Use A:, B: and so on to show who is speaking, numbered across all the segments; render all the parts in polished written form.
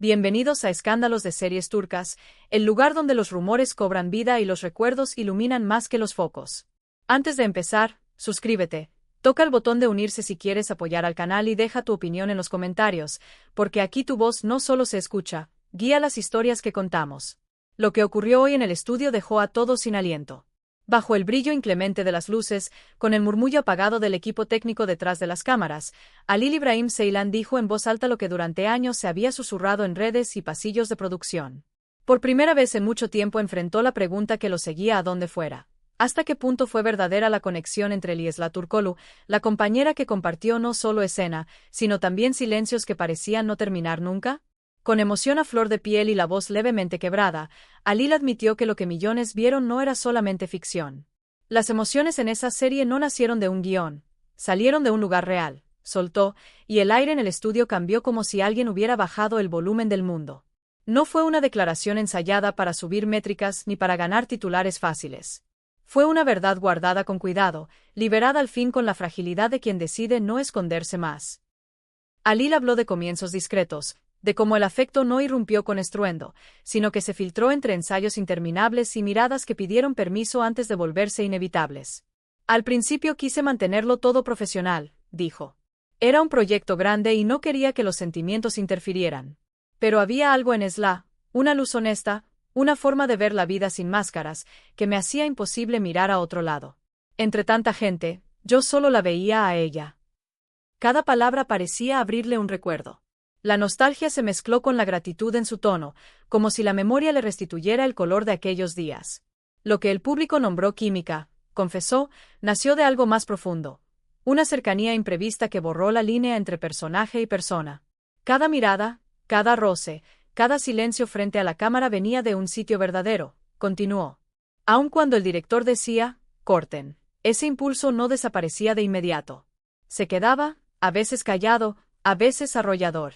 A: Bienvenidos a Escándalos de Series Turcas, el lugar donde los rumores cobran vida y los recuerdos iluminan más que los focos. Antes de empezar, suscríbete, toca el botón de unirse si quieres apoyar al canal y deja tu opinión en los comentarios, porque aquí tu voz no solo se escucha, guía las historias que contamos. Lo que ocurrió hoy en el estudio dejó a todos sin aliento. Bajo el brillo inclemente de las luces, con el murmullo apagado del equipo técnico detrás de las cámaras, Halil İbrahim Ceylan dijo en voz alta lo que durante años se había susurrado en redes y pasillos de producción. Por primera vez en mucho tiempo enfrentó la pregunta que lo seguía a donde fuera. ¿Hasta qué punto fue verdadera la conexión entre Liesla Turkoglu, la compañera que compartió no solo escena, sino también silencios que parecían no terminar nunca? Con emoción a flor de piel y la voz levemente quebrada, Halil admitió que lo que millones vieron no era solamente ficción. Las emociones en esa serie no nacieron de un guión, salieron de un lugar real, soltó, y el aire en el estudio cambió como si alguien hubiera bajado el volumen del mundo. No fue una declaración ensayada para subir métricas ni para ganar titulares fáciles. Fue una verdad guardada con cuidado, liberada al fin con la fragilidad de quien decide no esconderse más. Halil habló de comienzos discretos, de cómo el afecto no irrumpió con estruendo, sino que se filtró entre ensayos interminables y miradas que pidieron permiso antes de volverse inevitables. Al principio quise mantenerlo todo profesional, dijo. Era un proyecto grande y no quería que los sentimientos interfirieran. Pero había algo en Esla, una luz honesta, una forma de ver la vida sin máscaras, que me hacía imposible mirar a otro lado. Entre tanta gente, yo solo la veía a ella. Cada palabra parecía abrirle un recuerdo. La nostalgia se mezcló con la gratitud en su tono, como si la memoria le restituyera el color de aquellos días. Lo que el público nombró química, confesó, nació de algo más profundo. Una cercanía imprevista que borró la línea entre personaje y persona. Cada mirada, cada roce, cada silencio frente a la cámara venía de un sitio verdadero, continuó. Aun cuando el director decía, corten, ese impulso no desaparecía de inmediato. Se quedaba, a veces callado, a veces arrollador.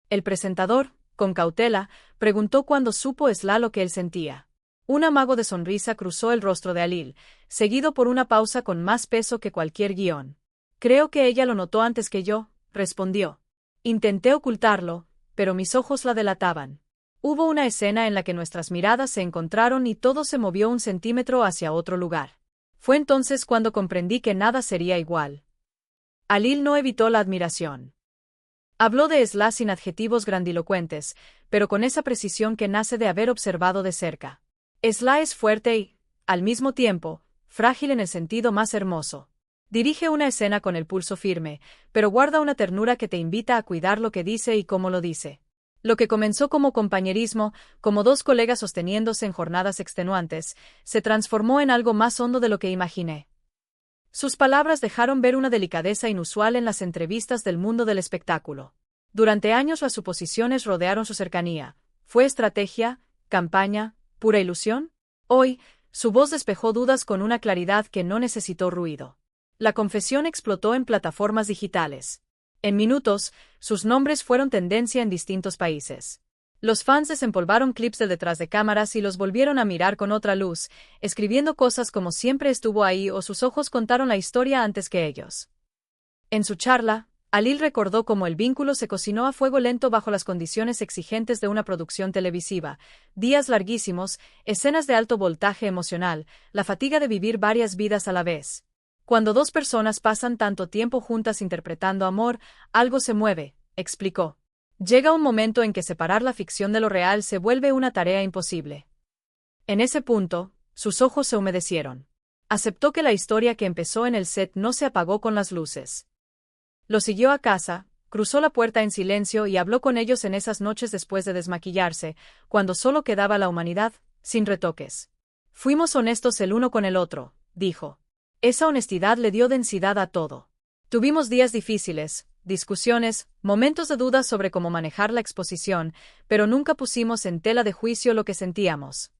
A: El presentador, con cautela, preguntó cuando supo Esla lo que él sentía. Un amago de sonrisa cruzó el rostro de Halil, seguido por una pausa con más peso que cualquier guión. Creo que ella lo notó antes que yo, respondió. Intenté ocultarlo, pero mis ojos la delataban. Hubo una escena en la que nuestras miradas se encontraron y todo se movió un centímetro hacia otro lugar. Fue entonces cuando comprendí que nada sería igual. Halil no evitó la admiración. Habló de Esla sin adjetivos grandilocuentes, pero con esa precisión que nace de haber observado de cerca. Esla es fuerte y, al mismo tiempo, frágil en el sentido más hermoso. Dirige una escena con el pulso firme, pero guarda una ternura que te invita a cuidar lo que dice y cómo lo dice. Lo que comenzó como compañerismo, como dos colegas sosteniéndose en jornadas extenuantes, se transformó en algo más hondo de lo que imaginé. Sus palabras dejaron ver una delicadeza inusual en las entrevistas del mundo del espectáculo. Durante años las suposiciones rodearon su cercanía. ¿Fue estrategia, campaña, pura ilusión? Hoy, su voz despejó dudas con una claridad que no necesitó ruido. La confesión explotó en plataformas digitales. En minutos, sus nombres fueron tendencia en distintos países. Los fans desempolvaron clips de detrás de cámaras y los volvieron a mirar con otra luz, escribiendo cosas como siempre estuvo ahí o sus ojos contaron la historia antes que ellos. En su charla, Halil recordó cómo el vínculo se cocinó a fuego lento bajo las condiciones exigentes de una producción televisiva, días larguísimos, escenas de alto voltaje emocional, la fatiga de vivir varias vidas a la vez. Cuando dos personas pasan tanto tiempo juntas interpretando amor, algo se mueve, explicó. Llega un momento en que separar la ficción de lo real se vuelve una tarea imposible. En ese punto, sus ojos se humedecieron. Aceptó que la historia que empezó en el set no se apagó con las luces. Lo siguió a casa, cruzó la puerta en silencio y habló con ellos en esas noches después de desmaquillarse, cuando solo quedaba la humanidad, sin retoques. Fuimos honestos el uno con el otro, dijo. Esa honestidad le dio densidad a todo. Tuvimos días difíciles, discusiones, momentos de dudas sobre cómo manejar la exposición, pero nunca pusimos en tela de juicio lo que sentíamos.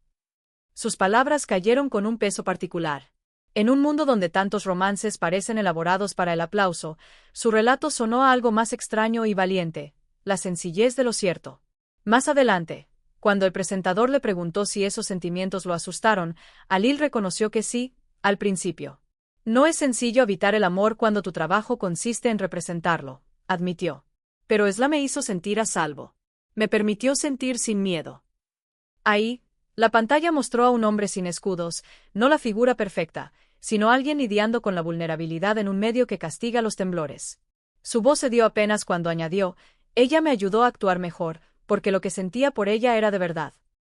A: Sus palabras cayeron con un peso particular. En un mundo donde tantos romances parecen elaborados para el aplauso, su relato sonó a algo más extraño y valiente, la sencillez de lo cierto. Más adelante, cuando el presentador le preguntó si esos sentimientos lo asustaron, Halil reconoció que sí, al principio. No es sencillo habitar el amor cuando tu trabajo consiste en representarlo, admitió. Pero Esla me hizo sentir a salvo. Me permitió sentir sin miedo. Ahí, la pantalla mostró a un hombre sin escudos, no la figura perfecta, sino alguien lidiando con la vulnerabilidad en un medio que castiga los temblores. Su voz cedió apenas cuando añadió: ella me ayudó a actuar mejor, porque lo que sentía por ella era de verdad.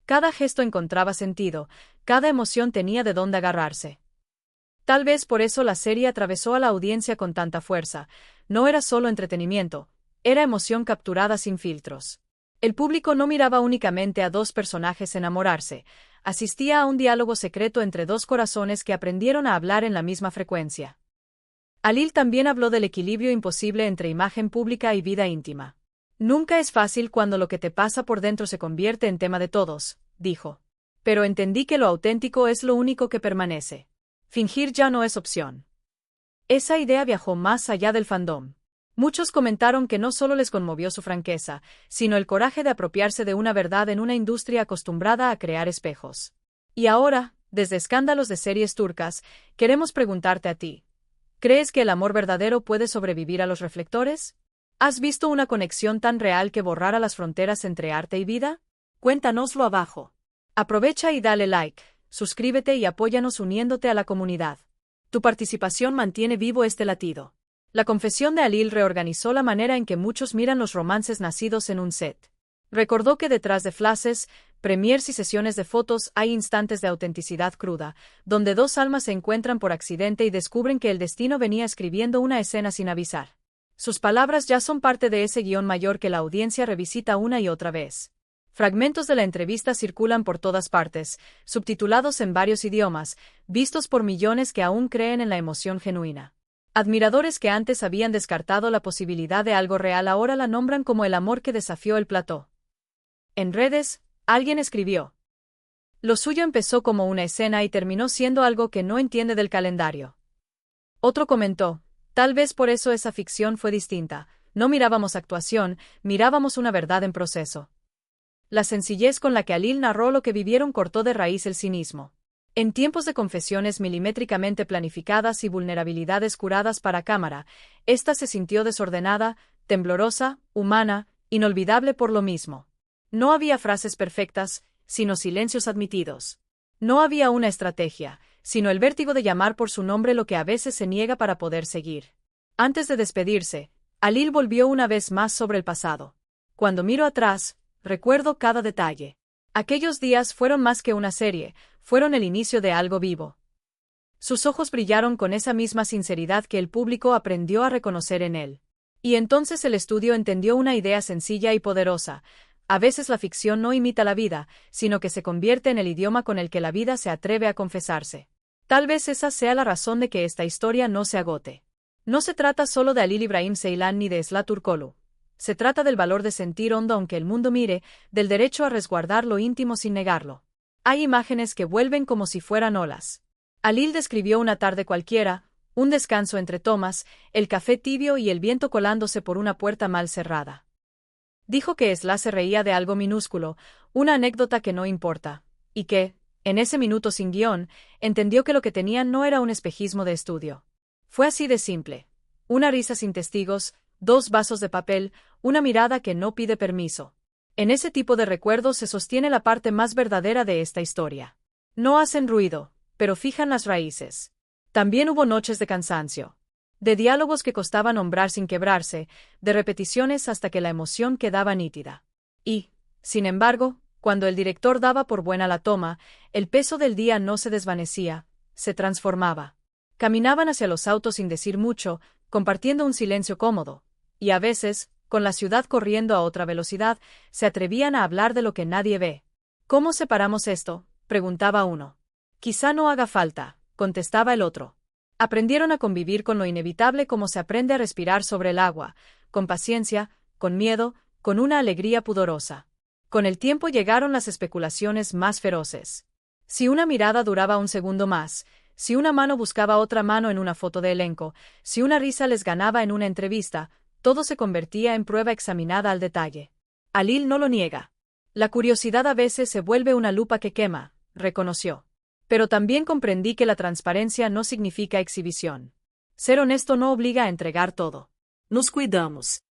A: Cada gesto encontraba sentido, cada emoción tenía de dónde agarrarse. Tal vez por eso la serie atravesó a la audiencia con tanta fuerza. No era solo entretenimiento, era emoción capturada sin filtros. El público no miraba únicamente a dos personajes enamorarse, asistía a un diálogo secreto entre dos corazones que aprendieron a hablar en la misma frecuencia. Alil también habló del equilibrio imposible entre imagen pública y vida íntima. Nunca es fácil cuando lo que te pasa por dentro se convierte en tema de todos, dijo. Pero entendí que lo auténtico es lo único que permanece. Fingir ya no es opción. Esa idea viajó más allá del fandom. Muchos comentaron que no solo les conmovió su franqueza, sino el coraje de apropiarse de una verdad en una industria acostumbrada a crear espejos. Y ahora, desde Escándalos de Series Turcas, queremos preguntarte a ti. ¿Crees que el amor verdadero puede sobrevivir a los reflectores? ¿Has visto una conexión tan real que borrara las fronteras entre arte y vida? Cuéntanoslo abajo. Aprovecha y dale like, suscríbete y apóyanos uniéndote a la comunidad. Tu participación mantiene vivo este latido. La confesión de Alil reorganizó la manera en que muchos miran los romances nacidos en un set. Recordó que detrás de flashes, premiers y sesiones de fotos hay instantes de autenticidad cruda, donde dos almas se encuentran por accidente y descubren que el destino venía escribiendo una escena sin avisar. Sus palabras ya son parte de ese guión mayor que la audiencia revisita una y otra vez. Fragmentos de la entrevista circulan por todas partes, subtitulados en varios idiomas, vistos por millones que aún creen en la emoción genuina. Admiradores que antes habían descartado la posibilidad de algo real ahora la nombran como el amor que desafió el plató. En redes, alguien escribió: lo suyo empezó como una escena y terminó siendo algo que no entiende del calendario. Otro comentó: tal vez por eso esa ficción fue distinta, no mirábamos actuación, mirábamos una verdad en proceso. La sencillez con la que Alil narró lo que vivieron cortó de raíz el cinismo. En tiempos de confesiones milimétricamente planificadas y vulnerabilidades curadas para cámara, ésta se sintió desordenada, temblorosa, humana, inolvidable por lo mismo. No había frases perfectas, sino silencios admitidos. No había una estrategia, sino el vértigo de llamar por su nombre lo que a veces se niega para poder seguir. Antes de despedirse, Alil volvió una vez más sobre el pasado. Cuando miro atrás, recuerdo cada detalle. Aquellos días fueron más que una serie, fueron el inicio de algo vivo. Sus ojos brillaron con esa misma sinceridad que el público aprendió a reconocer en él. Y entonces el estudio entendió una idea sencilla y poderosa: a veces la ficción no imita la vida, sino que se convierte en el idioma con el que la vida se atreve a confesarse. Tal vez esa sea la razón de que esta historia no se agote. No se trata solo de Alil Ibrahim Ceylan ni de Esla Turkoglu. Se trata del valor de sentir hondo aunque el mundo mire, del derecho a resguardar lo íntimo sin negarlo. Hay imágenes que vuelven como si fueran olas. Alil describió una tarde cualquiera, un descanso entre tomas, el café tibio y el viento colándose por una puerta mal cerrada. Dijo que Esla se reía de algo minúsculo, una anécdota que no importa, y que, en ese minuto sin guión, entendió que lo que tenían no era un espejismo de estudio. Fue así de simple. Una risa sin testigos, 2 vasos de papel, una mirada que no pide permiso. En ese tipo de recuerdos se sostiene la parte más verdadera de esta historia. No hacen ruido, pero fijan las raíces. También hubo noches de cansancio. De diálogos que costaba nombrar sin quebrarse, de repeticiones hasta que la emoción quedaba nítida. Y, sin embargo, cuando el director daba por buena la toma, el peso del día no se desvanecía, se transformaba. Caminaban hacia los autos sin decir mucho, compartiendo un silencio cómodo. Y a veces, con la ciudad corriendo a otra velocidad, se atrevían a hablar de lo que nadie ve. ¿Cómo separamos esto?, preguntaba uno. Quizá no haga falta, contestaba el otro. Aprendieron a convivir con lo inevitable como se aprende a respirar sobre el agua, con paciencia, con miedo, con una alegría pudorosa. Con el tiempo llegaron las especulaciones más feroces. Si una mirada duraba un segundo más, si una mano buscaba otra mano en una foto de elenco, si una risa les ganaba en una entrevista, todo se convertía en prueba examinada al detalle. Alil no lo niega. La curiosidad a veces se vuelve una lupa que quema, reconoció. Pero también comprendí que la transparencia no significa exhibición. Ser honesto no obliga a entregar todo. Nos cuidamos.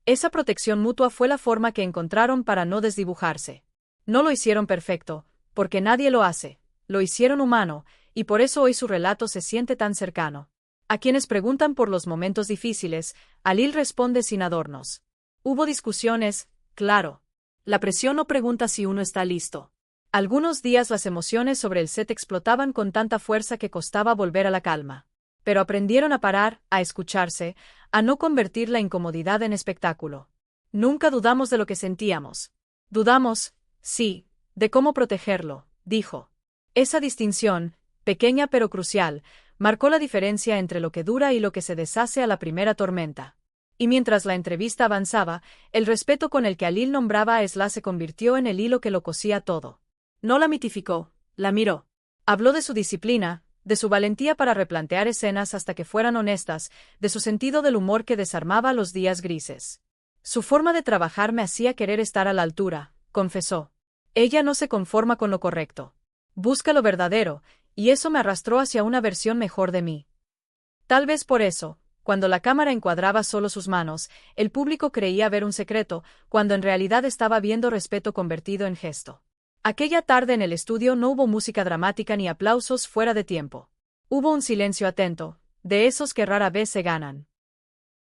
A: Esa protección mutua fue la forma que encontraron para no desdibujarse. No lo hicieron perfecto, porque nadie lo hace, lo hicieron humano, y por eso hoy su relato se siente tan cercano. A quienes preguntan por los momentos difíciles, Alil responde sin adornos. Hubo discusiones, claro. La presión no pregunta si uno está listo. Algunos días las emociones sobre el set explotaban con tanta fuerza que costaba volver a la calma. Pero aprendieron a parar, a escucharse, a no convertir la incomodidad en espectáculo. Nunca dudamos de lo que sentíamos. Dudamos, sí, de cómo protegerlo, dijo. Esa distinción, pequeña pero crucial, marcó la diferencia entre lo que dura y lo que se deshace a la primera tormenta. Y mientras la entrevista avanzaba, el respeto con el que Alil nombraba a Esla se convirtió en el hilo que lo cosía todo. No la mitificó, la miró. Habló de su disciplina, de su valentía para replantear escenas hasta que fueran honestas, de su sentido del humor que desarmaba los días grises. Su forma de trabajar me hacía querer estar a la altura, confesó. Ella no se conforma con lo correcto. Busca lo verdadero, y eso me arrastró hacia una versión mejor de mí. Tal vez por eso, cuando la cámara encuadraba solo sus manos, el público creía ver un secreto, cuando en realidad estaba viendo respeto convertido en gesto. Aquella tarde en el estudio no hubo música dramática ni aplausos fuera de tiempo. Hubo un silencio atento, de esos que rara vez se ganan.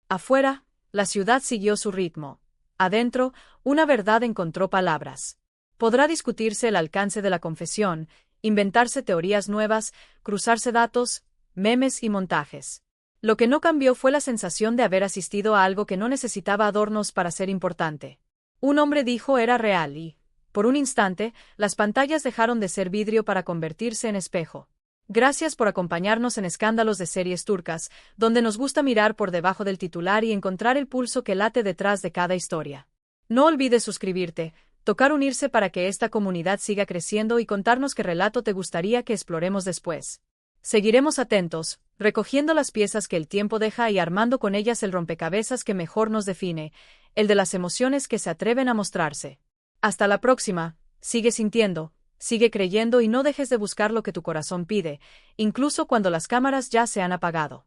A: Afuera, la ciudad siguió su ritmo. Adentro, una verdad encontró palabras. Podrá discutirse el alcance de la confesión, inventarse teorías nuevas, cruzarse datos, memes y montajes. Lo que no cambió fue la sensación de haber asistido a algo que no necesitaba adornos para ser importante. Un hombre dijo era real y, por un instante, las pantallas dejaron de ser vidrio para convertirse en espejo. Gracias por acompañarnos en Escándalos de Series Turcas, donde nos gusta mirar por debajo del titular y encontrar el pulso que late detrás de cada historia. No olvides suscribirte, tocar unirse para que esta comunidad siga creciendo y contarnos qué relato te gustaría que exploremos después. Seguiremos atentos, recogiendo las piezas que el tiempo deja y armando con ellas el rompecabezas que mejor nos define, el de las emociones que se atreven a mostrarse. Hasta la próxima, sigue sintiendo, sigue creyendo y no dejes de buscar lo que tu corazón pide, incluso cuando las cámaras ya se han apagado.